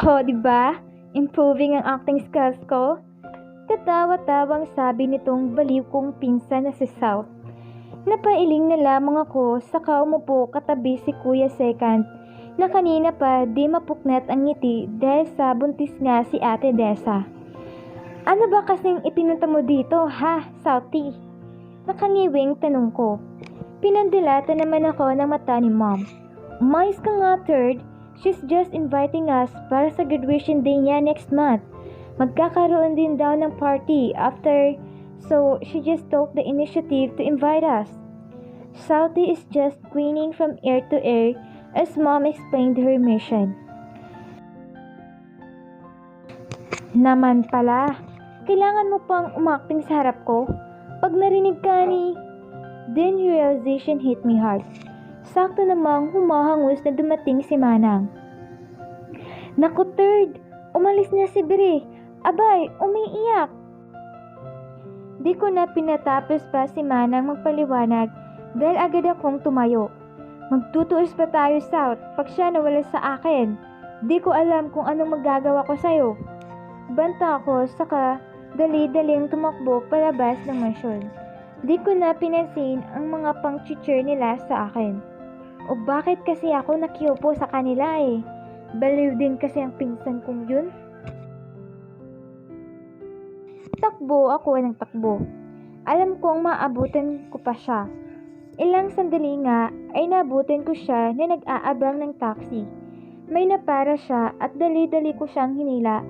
Oh, di ba? Improving ang acting skills ko. Katawa-tawang sabi nitong baliw kong pinsan na si South. Napailing na lamang ako saka umupo katabi si Kuya Second na kanina pa di mapuknat ang ngiti dahil sa buntis nga si Ate Desa. Ano ba kasing ipinunta mo dito ha, Southie? Nakangiwing tanong ko. Pinandilata naman ako ng mata ni Mom. Umayos ka nga, Third. She's just inviting us para sa graduation day niya next month. Magkakaroon din daw ng party after, so she just took the initiative to invite us. Southie is just grinning from ear to ear as Mom explained her mission. Naman pala, kailangan mo pang umakting sa harap ko? Pag narinig ka ni... Then realization hit me hard. Sakto namang humahangos na dumating si Manang. Naku, Third! Umalis na si Bri! Abay, umiiyak! Di ko na pinatapos pa si Manang magpaliwanag dahil agad akong tumayo. Magtutuos pa tayo, South, pag siya nawala sa akin. Di ko alam kung anong magagawa ko sa'yo. Banta ko, saka dali-daling tumakbo palabas ng mansyon. Di ko na pinansin ang mga pang-teacher nila sa akin. O bakit kasi ako nakiupo sa kanila eh? Baliw din kasi ang pinsan kong yun. Takbo ako ng takbo. Alam kong maabutan ko pa siya. Ilang sandali nga ay nabutan ko siya na nag-aabang ng taxi. May napara siya at dali-dali ko siyang hinila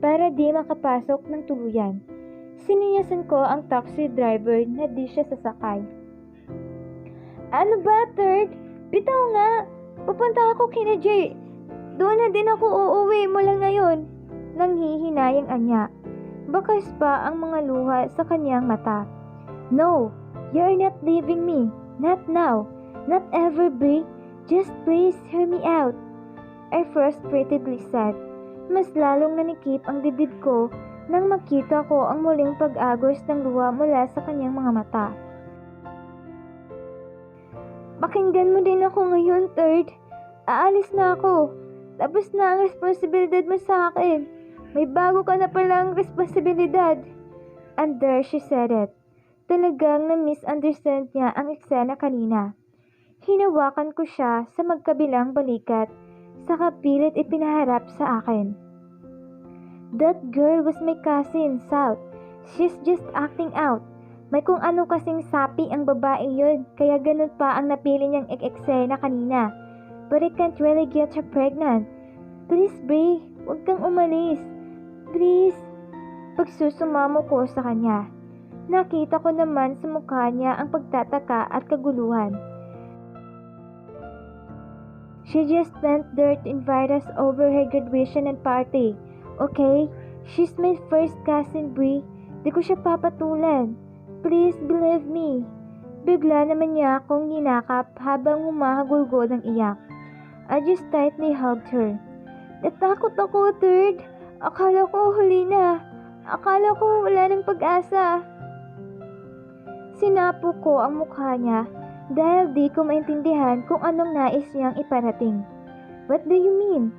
para di makapasok ng tuluyan. Siniyasan ko ang taxi driver na di siya sasakay. Ano ba, Third? Bitaw nga! Pupunta ako kina Jay. Doon na din ako uuwi mula ngayon. Nanghihinayang anya. Bakas pa ang mga luha sa kanyang mata. No, you're not leaving me. Not now. Not ever, Bri. Just please hear me out. I frustratedly said. Mas lalong nanikip ang dibdib ko nang makita ko ang muling pag-agos ng luha mula sa kanyang mga mata. Pakinggan mo din ako ngayon, Third. Aalis na ako. Tapos na ang responsibilidad mo sa akin. May bago ka na palang responsibilidad. And there she said it. Talagang na-misunderstand niya ang eksena kanina. Hinawakan ko siya sa magkabilang balikat, saka pilit ipinaharap sa akin. That girl was my cousin, South. She's just acting out. May kung ano kasing sapi ang babae yun, kaya ganun pa ang napili niyang eksena kanina. But I can't really get her pregnant. Please, Bri, huwag kang umalis. Please. Pagsusumamo ko sa kanya. Nakita ko naman sa mukha niya ang pagtataka at kaguluhan. She just went there to invite us over her graduation and party. Okay? She's my first cousin, Bri. Di ko siya papatulan. Please believe me. Bigla naman niya akong ginakap habang humahagulgol ng iyak. I just tightly hugged her. Natakot ako, Third. Akala ko huli na. Akala ko wala ng pag-asa. Sinapo ko ang mukha niya dahil di ko maintindihan kung anong nais niyang iparating. What do you mean?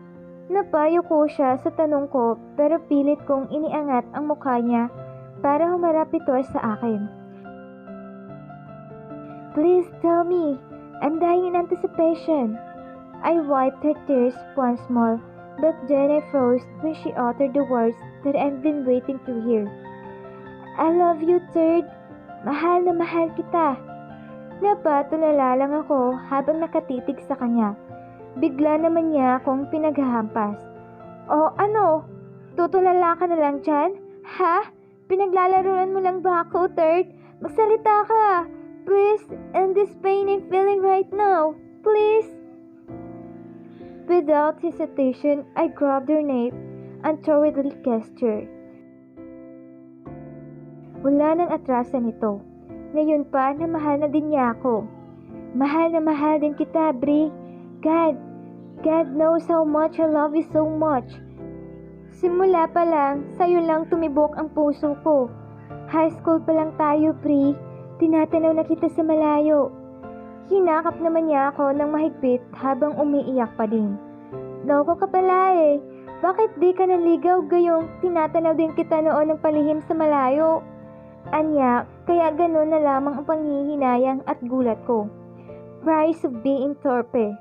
Napayo ko siya sa tanong ko pero pilit kong iniangat ang mukha niya para humarap ito sa akin. Please tell me. I'm dying in anticipation. I wiped her tears once more, but then I froze when she uttered the words that I've been waiting to hear. I love you, Third. Mahal na mahal kita. Napatulala lang ako habang nakatitig sa kanya. Bigla naman niya akong pinaghahampas. O ano? Tutulala ka na lang dyan? Ha? Pinaglalaroan mo lang ba ako, Third? Magsalita ka! Please, end this pain I'm feeling right now. Please! Without hesitation, I grabbed her nape and hurriedly kissed her. Wala nang atrasan ito. Ngayon pa na mahal na din niya ako. Mahal na mahal din kita, Bri. God knows how much I love you so much. Simula pa lang, sa'yo lang tumibok ang puso ko. High school pa lang tayo, Bri. Tinatanaw na kita sa malayo. Hinakap naman niya ako ng mahigpit habang umiiyak pa din. Loko ka pala eh. Bakit di ka naligaw gayong tinatanaw din kita noon ng palihim sa malayo? Anya, kaya ganun na lamang ang panghihinayang at gulat ko. Price of being torpe.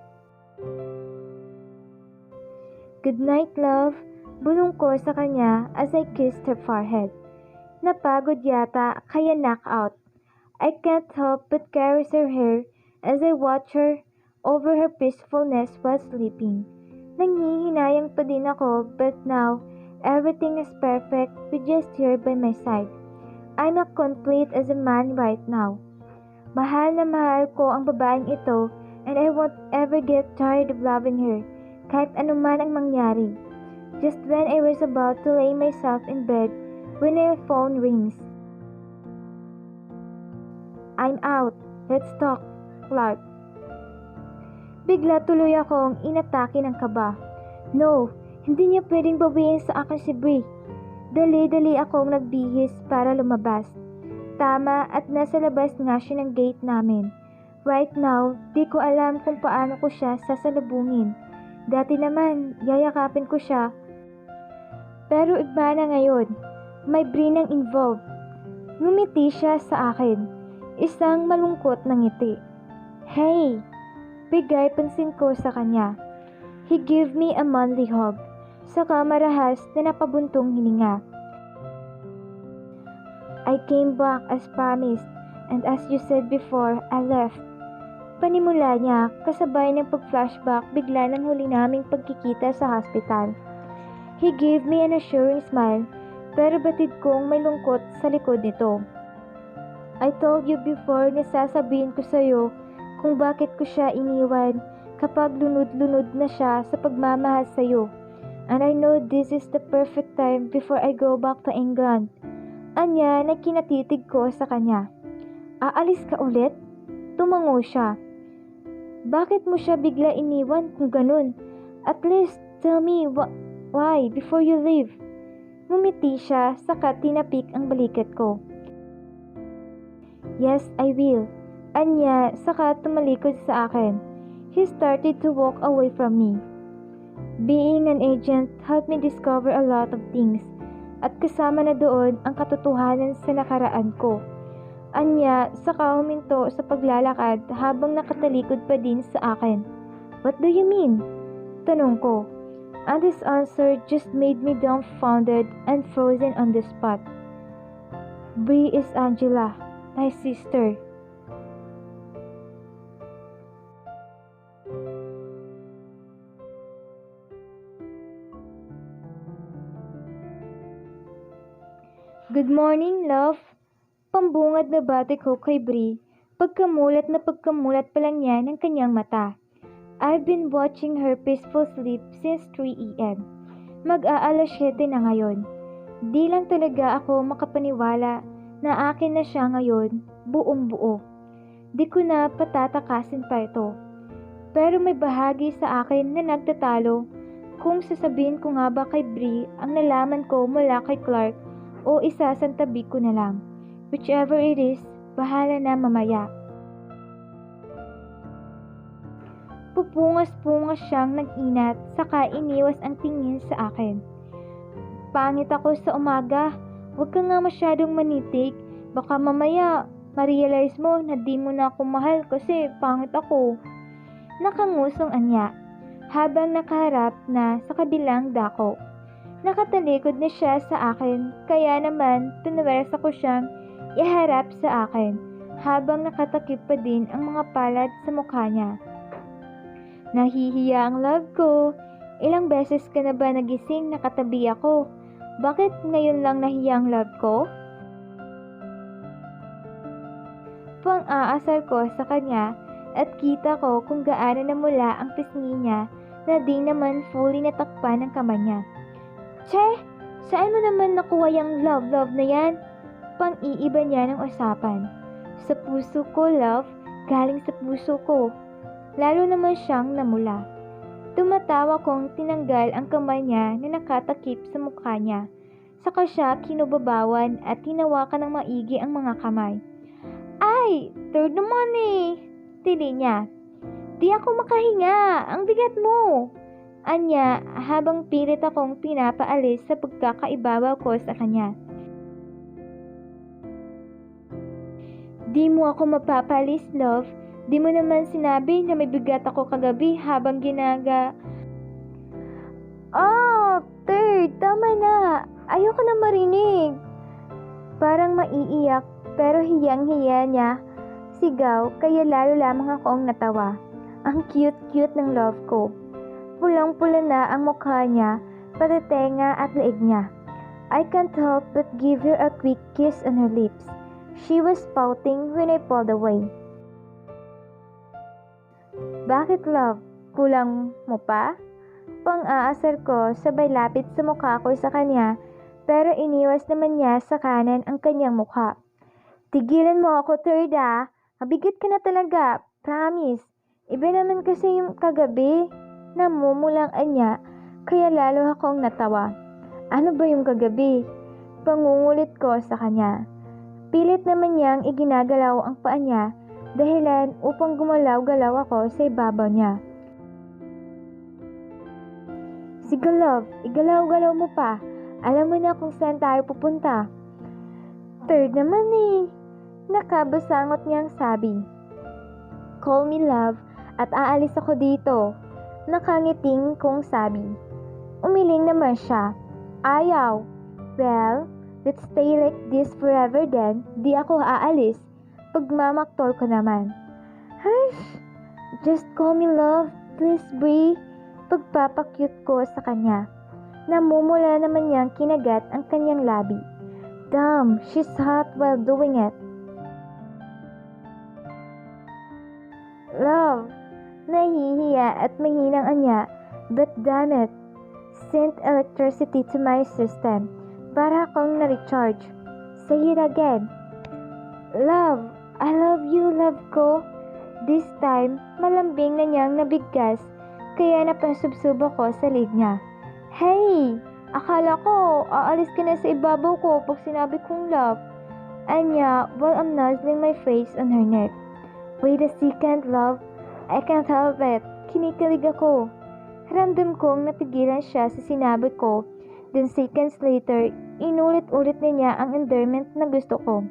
Good night, love. Bulong ko sa kanya as I kissed her forehead. Napagod yata, kaya knockout. I can't help but caress her hair as I watch her over her peacefulness while sleeping. Nanghihinayang pa din ako, but now, everything is perfect with just her by my side. I'm a complete as a man right now. Mahal na mahal ko ang babaeng ito, and I won't ever get tired of loving her, kahit anuman ang mangyari. Just when I was about to lay myself in bed, when my phone rings. I'm out. Let's talk, Clark. Bigla tuloy akong inatake ng kaba. No, hindi niya pwedeng bawiin sa akin si Brie. Dali-dali akong nagbihis para lumabas. Tama, at nasa labas nga siya ng gate namin. Right now, di ko alam kung paano ko siya sasalubungin. Dati naman, yayakapin ko siya. Pero iba na ngayon, may Brie nang involved. Ngumiti siya sa akin, isang malungkot na ngiti. Hey! Bigay pansin ko sa kanya. He gave me a manly hug, saka marahas na napabuntong hininga. I came back as promised, and as you said before, I left. Panimula niya, kasabay ng pag-flashback bigla ng huli naming pagkikita sa hospital. He gave me an assuring smile, pero batid kong may lungkot sa likod nito. I told you before na sasabihin ko sa'yo kung bakit ko siya iniwan kapag lunod-lunod na siya sa pagmamahal sa'yo. And I know this is the perfect time before I go back to England. Anya na kinatitig ko sa kanya. Aalis ka ulit? Tumango siya. Bakit mo siya bigla iniwan kung ganun? At least tell me why before you leave. Ngumiti siya saka tinapik ang balikat ko. Yes, I will. Anya, saka tumalikod sa akin. He started to walk away from me. Being an agent helped me discover a lot of things, at kasama na doon ang katotohanan sa nakaraan ko. Anya, saka huminto sa paglalakad habang nakatalikod pa din sa akin. What do you mean? Tanong ko. And this answer just made me dumbfounded and frozen on the spot. Brie is Angela, my sister. Good morning, love. Pambungad na bati ko kay Brie, pagkamulat pa lang niya ng kanyang mata. I've been watching her peaceful sleep since 3 a.m. Mag-aalas 7 na ngayon. Di lang talaga ako makapaniwala na akin na siya ngayon, buong buo. Di ko na patatakasin pa ito. Pero may bahagi sa akin na nagtatalo kung sasabihin ko nga ba kay Brie ang nalaman ko mula kay Clark o isasantabi ko na lang. Whichever it is, bahala na mamaya. Pupungas-pungas siyang nag-inat, saka iniwas ang tingin sa akin. Pangit ako sa umaga, huwag ka nga masyadong manitig, baka mamaya ma-realize mo na di mo na ako mahal kasi pangit ako. Nakangusong anya, habang nakaharap na sa kabilang dako. Nakatalikod na siya sa akin, kaya naman pinuwersa ko siyang iharap sa akin, habang nakatakip pa din ang mga palad sa mukha niya. Nahihiya ang love ko. Ilang beses ka na ba nagising nakatabi ako? Bakit ngayon lang nahiya ang love ko? Pang-aasar ko sa kanya at kita ko kung gaano namula ang pisngi niya na di naman fully natakpan ng kamay niya. Che, saan mo naman nakuha yung love na yan? Pang-iiba niya ng usapan. Sa puso ko, love. Galing sa puso ko. Lalo naman siyang namula. Tumatawa kong tinanggal ang kamay niya na nakatakip sa mukha niya. Saka siya kinubabawan at tinawakan ng maigi ang mga kamay. Ay, third naman eh. Tili niya. Di ako makahinga. Ang bigat mo. Anya habang pilit akong pinapaalis sa pagkakaibabaw ko sa kanya. Di mo ako mapapalis, love. Di mo naman sinabi na may bigat ako kagabi habang third, tama na. Ayoko na marinig. Parang maiiyak pero hiyang-hiya niya. Sigaw, kaya lalo lamang akong natawa. Ang cute-cute ng love ko. Pulang-pula na ang mukha niya, pati tenga at leeg niya. I can't help but give her a quick kiss on her lips. She was pouting when I pulled away. Bakit, love? Kulang mo pa? Pang-aasar ko, sabay lapit sa mukha ko sa kanya, pero iniwas naman niya sa kanan ang kanyang mukha. Tigilan mo ako, third ah. Mabigat ka na talaga, promise. Iba naman kasi yung kagabi. Namumulang niya, kaya lalo akong natawa. Ano ba yung kagabi? Pangungulit ko sa kanya. Pilit naman niyang iginagalaw ang paa niya, dahilan upang gumalaw-galaw ako sa ibabaw niya. Sige love, igalaw-galaw mo pa. Alam mo na kung saan tayo pupunta. Third naman eh. Nakabasangot niyang sabi. Call me love at aalis ako dito. Nakangiting kong sabi. Umiling naman siya. Ayaw. Well, let's stay like this forever then. Di ako aalis. Pagmamaktol ko naman. Hush! Just call me love. Please, Brie. Pagpapakyut ko sa kanya. Namumula naman niyang kinagat ang kanyang labi. Damn, she's hot while doing it. Love, nahihiya at mahinang anya, but damn it, sent electricity to my system para akong na-recharge. Say it again. Love, I love you, love ko. This time, malambing na niyang nabigkas, kaya napasubsub ako sa leg niya. Hey! Akala ko, aalis ka na sa ibabaw ko pag sinabi kong love. Anya, while I'm nuzzling my face on her neck. Wait a second, love. I can't help it. Kinikilig ako. Ramdam kong napigilan siya sa sinabi ko. Then seconds later, inulit-ulit na niya ang endearment na gusto ko.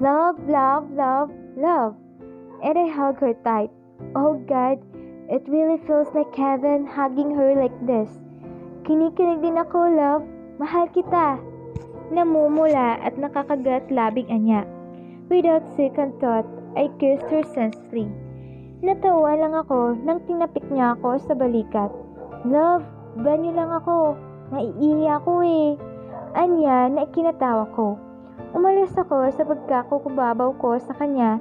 Love, love, love, love. And I hug her tight. Oh God, it really feels like heaven hugging her like this. Kinikilig din ako, love. Mahal kita. Namumula at nakakagat labing anya. Without second thought, I kissed her senselessly. Natawa lang ako nang tinapik niya ako sa balikat. Love, banyo lang ako. Naiiya ako eh. Anya na ikinatawa ko. Umalis ako sa pagkakukubabaw ko sa kanya.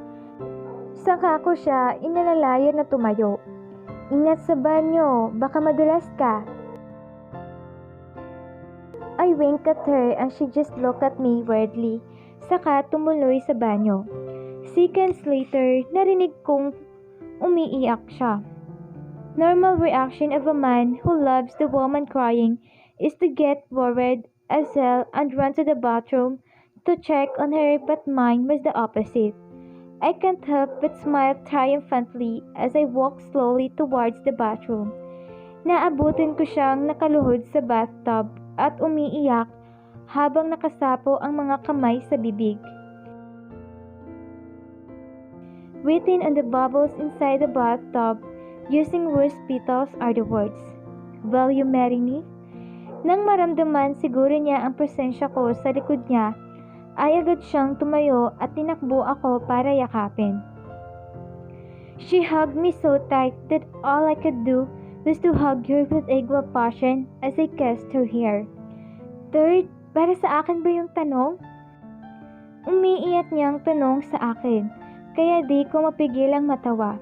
Saka ko siya inalalayan na tumayo. Ingat sa banyo, baka madulas ka. I winked at her and she just looked at me weirdly, saka tumuloy sa banyo. Seconds later, narinig kong umiiyak siya. Normal reaction of a man who loves the woman crying is to get worried as hell and run to the bathroom to check on her, but mine was the opposite. I can't help but smile triumphantly as I walked slowly towards the bathroom. Naabutin ko siyang nakaluhod sa bathtub at umiiyak habang nakasapo ang mga kamay sa bibig. Written on the bubbles inside the bathtub, using rose petals are the words, "Will you marry me?" Nang maramdaman siguro niya ang presensya ko sa likod niya, ay agad siyang tumayo at tinakbo ako para yakapin. She hugged me so tight that all I could do was to hug her with equal passion as I kissed her hair. Third, para sa akin ba yung tanong? Umiiyak niyang tanong sa akin, kaya di ko mapigilang matawa.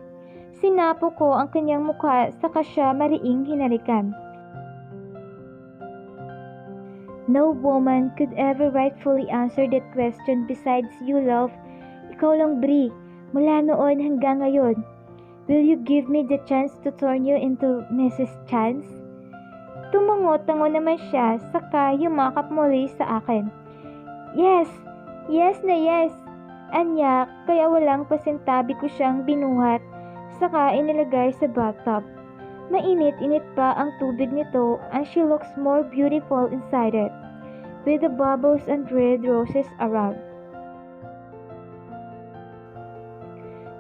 Sinapo ko ang kanyang mukha saka siya mariing hinalikan. No woman could ever rightfully answer that question besides you, love. Ikaw lang, Brie, mula noon hanggang ngayon. Will you give me the chance to turn you into Mrs. Chance? Tumango-tango naman siya, saka yumakap muli sa akin. Yes! Yes na yes! Anya, kaya walang pasintabi ko siyang binuhat. saka inilagay sa bathtub. Mainit-init pa ang tubig nito and she looks more beautiful inside it, with the bubbles and red roses around.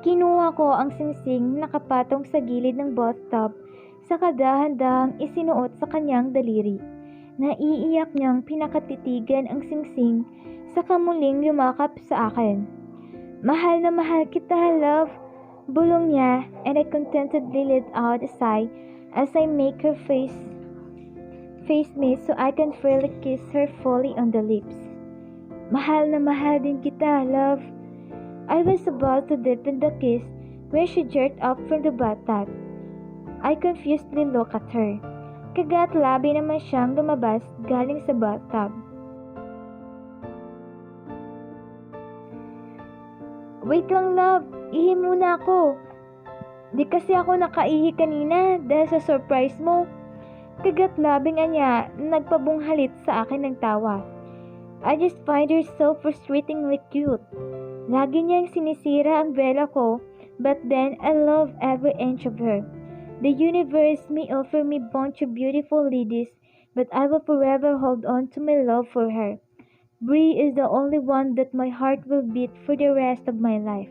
Kinuha ko ang singsing na nakapatong sa gilid ng bathtub, saka dahan-dahang isinuot sa kanyang daliri. Naiiyak niyang pinakatitigan ang singsing, saka muling yumakap sa akin. Mahal na mahal kita, love, bulong niya, and I contentedly let out a sigh as I make her face me so I can freely kiss her fully on the lips. Mahal na mahal din kita, love. I was about to deepen the kiss when she jerked up from the bathtub. I confusedly looked at her. Kagat labi naman siyang lumabas galing sa bathtub. Wait lang, love. Ihi muna ako. Di kasi ako nakaihi kanina dahil sa surprise mo. Kagat labing niya na nagpabunghalit sa akin ng tawa. I just find her so frustratingly cute. Lagi niyang sinisira ang bela ko, but then I love every inch of her. The universe may offer me bunch of beautiful ladies, but I will forever hold on to my love for her. Bree is the only one that my heart will beat for the rest of my life.